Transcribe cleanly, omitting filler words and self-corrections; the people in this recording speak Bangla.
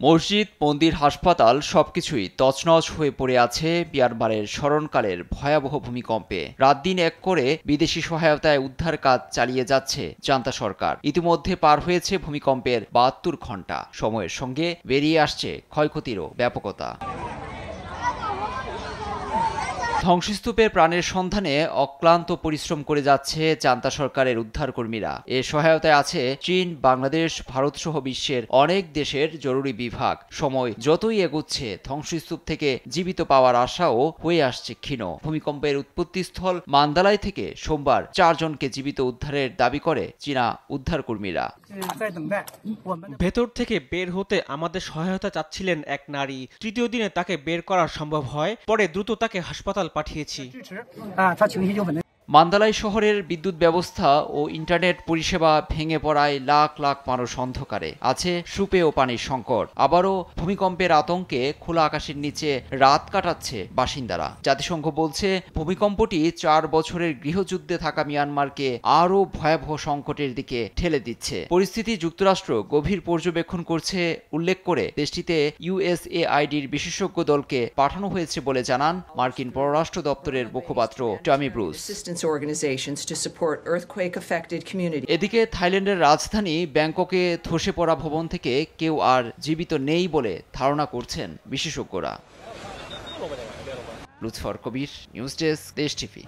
মসজিদ, মন্দির, হাসপাতাল সবকিছুই তছনছ হয়ে পড়ে আছে মিয়ানমারের স্মরণকালের ভয়াবহ ভূমিকম্পে। রাত দিন এক করে বিদেশি সহায়তায় উদ্ধার কাজ চালিয়ে যাচ্ছে জান্তা সরকার। ইতিমধ্যে পার হয়েছে ভূমিকম্পের ৭২ ঘণ্টা। সময়ের সঙ্গে বেরিয়ে আসছে ক্ষয়ক্ষতিরও ব্যাপকতা। ধ্বংসস্তূপের প্রাণের সন্ধানে অক্লান্ত পরিশ্রম করে যাচ্ছে জান্তা সরকারের উদ্ধারকর্মীরা। এ সহায়তায় আছে চীন, বাংলাদেশ, ভারতসহ বিশ্বের অনেক দেশের জরুরি বিভাগ। সময় যতই এগোচ্ছে ধ্বংসস্তূপ থেকে জীবিত পাওয়ার আশাও হয়ে আসছে ক্ষীণ। ভূমিকম্পের উৎপত্তিস্থল মান্দালায় থেকে সোমবার ৪ জনকে জীবিত উদ্ধারের দাবি করে চীনা উদ্ধারকর্মীরা। ভেতর থেকে বের হতে আমাদের সহায়তা চাচ্ছিলেন এক নারী। তৃতীয় দিনে তাকে বের করা সম্ভব হয়, পরে দ্রুত তাকে হাসপাতাল পাঠিয়েছি। মান্দালাই শহরের বিদ্যুৎ ব্যবস্থা ও ইন্টারনেট পরিষেবা ভেঙে পড়ায় লাখ লাখ মানুষ অন্ধকারে আছে। সুপেয় পানির সংকট। আবারও ভূমিকম্পের আতঙ্কে খোলা আকাশের নিচে রাত কাটাচ্ছে বাসিন্দারা। জাতিসংঘ বলছে ভূমিকম্পটি ৪ বছরের গৃহযুদ্ধে থাকা মিয়ানমারকে আরও ভয়াবহ সংকটের দিকে ঠেলে দিচ্ছে। পরিস্থিতি যুক্তরাষ্ট্র গভীর পর্যবেক্ষণ করছে উল্লেখ করে দেশটিতে USAIDর বিশেষজ্ঞ দলকে পাঠানো হয়েছে বলে জানান মার্কিন পররাষ্ট্র দপ্তরের মুখপাত্র টমি ব্রুস। এদিকে থাইল্যান্ডের রাজধানী ব্যাংককে ধসে পড়া ভবন থেকে কেউ আর জীবিত নেই বলে ধারণা করছেন বিশেষজ্ঞরা। লুৎফর কবির, নিউজ ডেস্ক, দেশ টিভি।